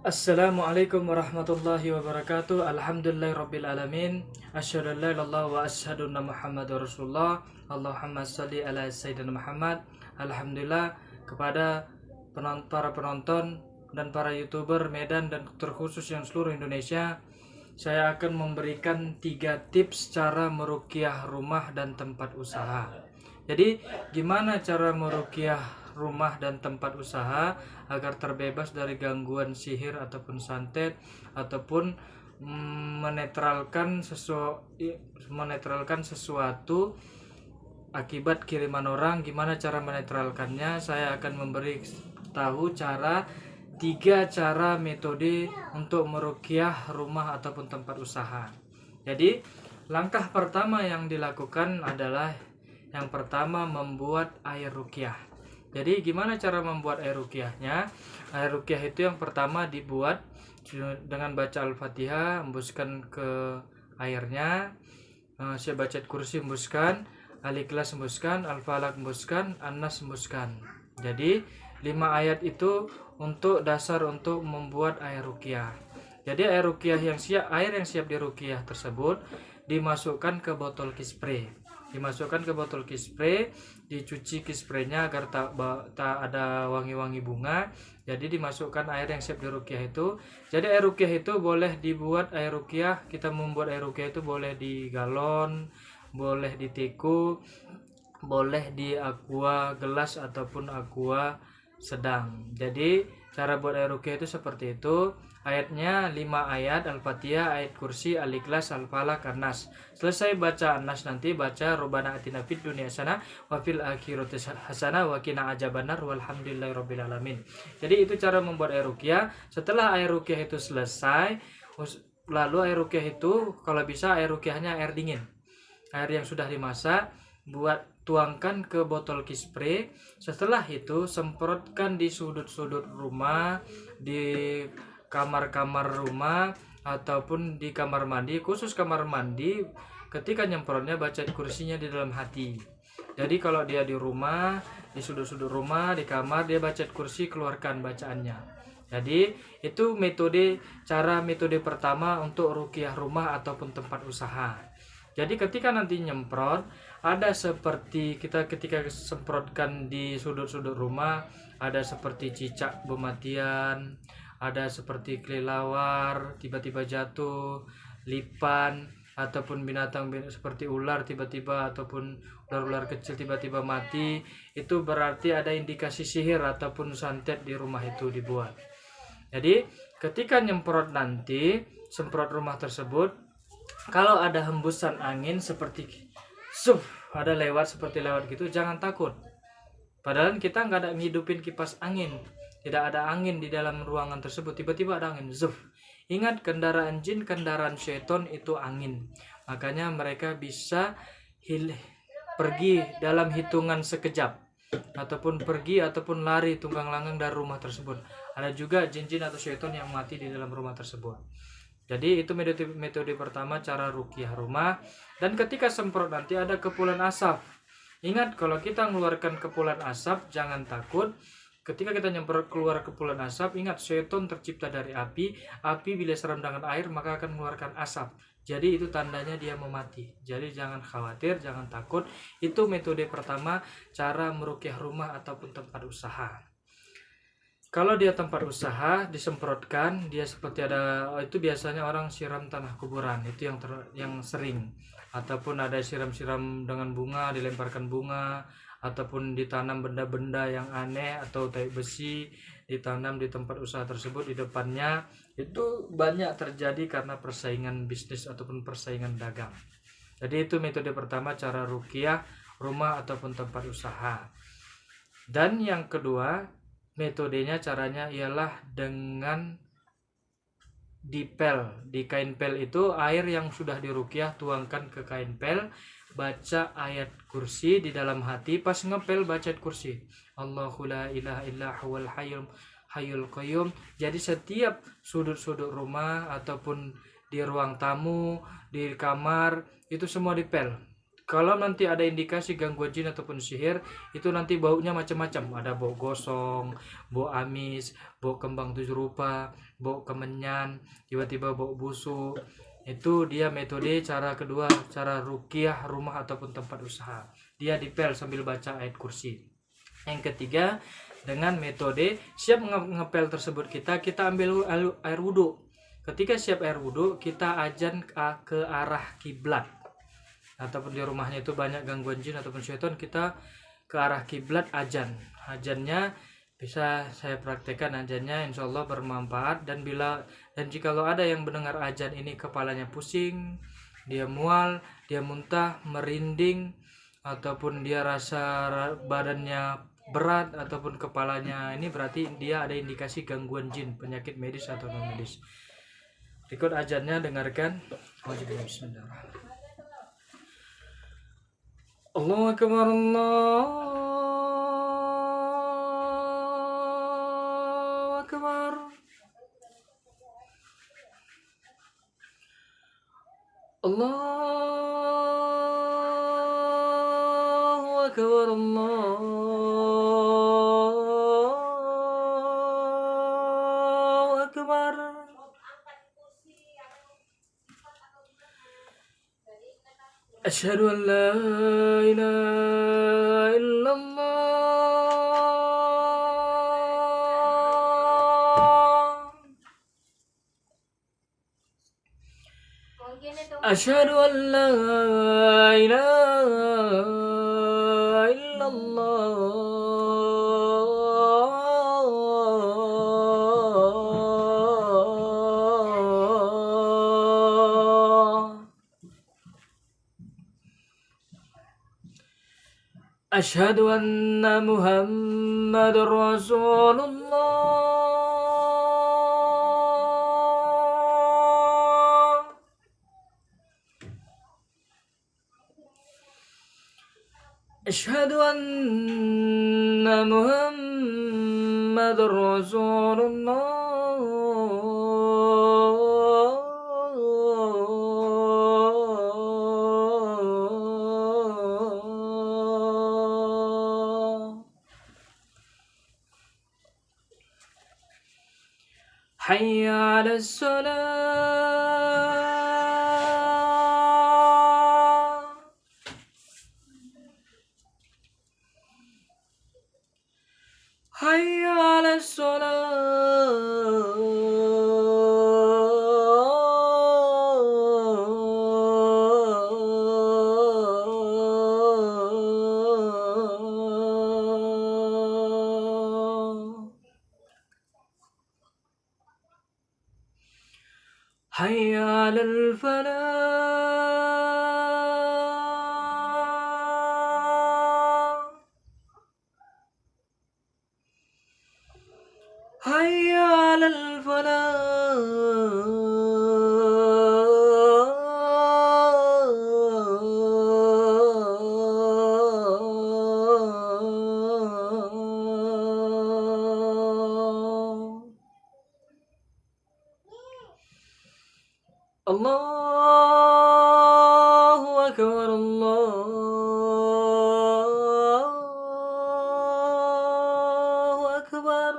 Assalamualaikum warahmatullahi wabarakatuh. Alhamdulillahirabbil alamin. Asyhadu an la ilaha illallah wa asyhadu anna Muhammadar Rasulullah. Allahumma shalli ala sayyidina Muhammad. Alhamdulillah kepada para penonton dan para YouTuber Medan dan terkhusus yang seluruh Indonesia, saya akan memberikan 3 tips cara meruqyah rumah dan tempat usaha. Jadi, gimana cara meruqyah rumah dan tempat usaha agar terbebas dari gangguan sihir ataupun santet ataupun menetralkan sesuatu akibat kiriman orang. Gimana cara menetralkannya? Saya akan memberi tahu 3 cara metode untuk meruqyah rumah ataupun tempat usaha. Jadi, langkah pertama yang dilakukan adalah yang pertama membuat air ruqyah. Jadi gimana cara membuat air ruqyahnya? Air ruqyah itu yang pertama dibuat dengan baca Al-Fatihah, hembuskan ke airnya. Saya baca kursi, hembuskan, Al-Ikhlas, hembuskan, Al-Falaq, hembuskan, An-Nas, hembuskan. Jadi 5 ayat itu untuk dasar untuk membuat air ruqyah. Jadi air yang siap diruqyah tersebut dimasukkan ke botol kispray. Dicuci kispraynya agar tak ada wangi-wangi bunga. Jadi dimasukkan air yang siap diruqyah itu. Jadi air ruqyah itu boleh dibuat kita membuat air ruqyah itu boleh di galon, boleh di teko, boleh di aqua gelas ataupun aqua sedang. Jadi cara buat air ruqyah itu seperti itu. Ayatnya 5 ayat, Al-Fatihah, ayat kursi, Al-Ikhlas, Al-Falaq, An-Nas. Selesai baca An-Nas nanti baca Rabbana atina fid dunya hasanah wa fil akhirati hasanah wa qina adzabannar walhamdulillahirabbil alamin. Jadi itu cara membuat air ruqyah. Setelah air ruqyah itu selesai, lalu air ruqyah itu kalau bisa air ruqyahnya air dingin. Air yang sudah dimasak tuangkan ke botol kispray. Setelah itu semprotkan di sudut-sudut rumah, di kamar-kamar rumah ataupun di kamar mandi. Khusus kamar mandi, ketika nyemprotnya baca kursinya di dalam hati. Jadi kalau dia di rumah, di sudut-sudut rumah, di kamar, dia baca kursi, keluarkan bacaannya. Jadi itu metode pertama untuk ruqyah rumah ataupun tempat usaha. Jadi ketika nanti nyemprot, ada seperti ketika semprotkan di sudut-sudut rumah, ada seperti cicak mematian, ada seperti kelelawar tiba-tiba jatuh, lipan, ataupun binatang seperti ular tiba-tiba, ataupun ular-ular kecil tiba-tiba mati. Itu berarti ada indikasi sihir ataupun santet di rumah itu dibuat. Jadi ketika semprot rumah tersebut, kalau ada hembusan angin seperti ada lewat gitu, jangan takut. Padahal kita nggak ada ngidupin kipas angin, tidak ada angin di dalam ruangan tersebut, tiba-tiba ada angin. Ingat, kendaraan jin, kendaraan syaiton itu angin. Makanya mereka bisa pergi dalam hitungan sekejap, ataupun pergi ataupun lari tunggang langgang dari rumah tersebut. Ada juga jin-jin atau syaiton yang mati di dalam rumah tersebut. Jadi itu metode pertama cara ruqyah rumah. Dan ketika semprot nanti ada kepulan asap. Ingat, kalau kita mengeluarkan kepulan asap jangan takut. Ketika kita nyemprot keluar kepulan asap, ingat syaiton tercipta dari api. Api bila seram dengan air maka akan mengeluarkan asap. Jadi itu tandanya dia mau mati. Jadi jangan khawatir, jangan takut. Itu metode pertama cara meruqyah rumah ataupun tempat usaha. Kalau dia tempat usaha disemprotkan, dia seperti itu biasanya orang siram tanah kuburan, itu yang sering. Ataupun ada siram-siram dengan bunga, dilemparkan bunga, ataupun ditanam benda-benda yang aneh atau tai besi ditanam di tempat usaha tersebut di depannya. Itu banyak terjadi karena persaingan bisnis ataupun persaingan dagang. Jadi itu metode pertama cara ruqyah rumah ataupun tempat usaha. Dan yang kedua, metodenya caranya ialah dengan di kain pel itu air yang sudah diruqyah tuangkan ke kain pel, baca ayat kursi di dalam hati. Pas ngepel baca ayat kursi, Allahu la ilaha illa huwal hayyul qayyum. Jadi setiap sudut-sudut rumah ataupun di ruang tamu, di kamar, itu semua dipel. Kalau nanti ada indikasi gangguan jin ataupun sihir, itu nanti baunya macam-macam. Ada bau gosong, bau amis, bau kembang tujuh rupa, bau kemenyan, tiba-tiba bau busuk. Itu dia metode cara kedua, cara ruqyah rumah ataupun tempat usaha. Dia dipel sambil baca ayat kursi. Yang ketiga, dengan metode siap ngepel tersebut kita ambil air wudhu. Ketika siap air wudhu, kita ajan ke arah kiblat. Ataupun di rumahnya itu banyak gangguan jin ataupun syaitan, kita ke arah kiblat ajannya bisa saya praktekkan ajannya, insya Allah bermanfaat. Dan jikalau ada yang mendengar ajan ini kepalanya pusing, dia mual, dia muntah, merinding, ataupun dia rasa badannya berat ataupun kepalanya ini, berarti dia ada indikasi gangguan jin, penyakit medis atau non medis. Ikut ajannya, dengarkan. Bismillahirrahmanirrahim. Allahu Akbar, Allahu Akbar. Allahu Akbar, Allahu Akbar. Asyhadu an la ilaha illallah. Asyhadu an la ilaha illallah. Asyhadu anna Muhammadar Rasulullah. Asyhadu anna Muhammadar Rasulullah. Hayya 'alas shalah. Hayya 'alas shalah. Hayya 'alal falah. Hayya 'alal falah. Allahu Akbar, Allahu Akbar.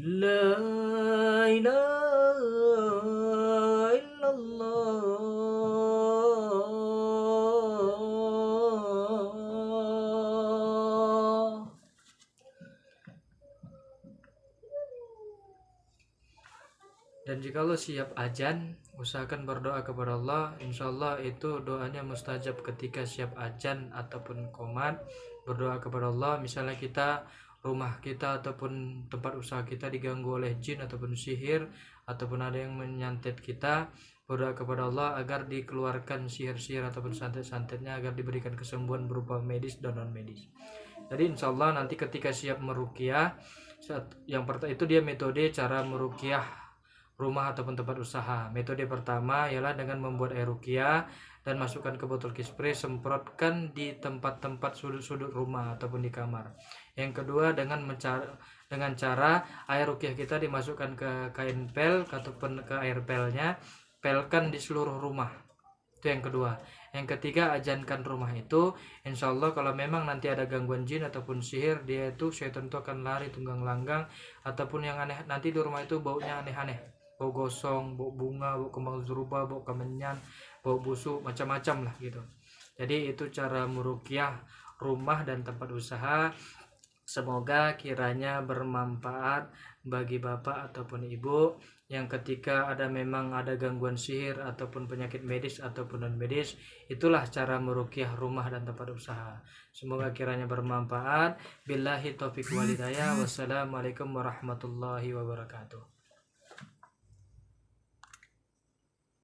La ilaha illallah. Dan jikalau siap ajan, usahakan berdoa kepada Allah. Insya Allah itu doanya mustajab ketika siap ajan ataupun qomat. Berdoa kepada Allah, misalnya rumah kita ataupun tempat usaha kita diganggu oleh jin ataupun sihir, ataupun ada yang menyantet kita, berdoa kepada Allah agar dikeluarkan sihir-sihir ataupun santet-santetnya, agar diberikan kesembuhan berupa medis dan non medis. Jadi insya Allah nanti ketika siap meruqyah, yang pertama itu dia metode cara meruqyah rumah ataupun tempat usaha. Metode pertama ialah dengan membuat air ruqyah dan masukkan ke botol spray, semprotkan di tempat-tempat sudut-sudut rumah ataupun di kamar. Yang kedua dengan cara air ruqyah kita dimasukkan ke kain pel ataupun ke air pelnya, pelkan di seluruh rumah. Itu yang kedua. Yang ketiga, ajankan rumah itu. Insya Allah kalau memang nanti ada gangguan jin ataupun sihir, dia itu syaitan itu akan lari tunggang langgang. Ataupun yang aneh, nanti di rumah itu baunya aneh-aneh, bau gosong, bau bunga, bau kembang zuruba, bau kemenyan, bau busuk, macam-macam lah gitu. Jadi itu cara meruqyah rumah dan tempat usaha. Semoga kiranya bermanfaat bagi bapak ataupun ibu yang ketika memang ada gangguan sihir ataupun penyakit medis ataupun non medis. Itulah cara meruqyah rumah dan tempat usaha. Semoga kiranya bermanfaat. Billahi taufiq wal hidayah. Wassalamualaikum warahmatullahi wabarakatuh.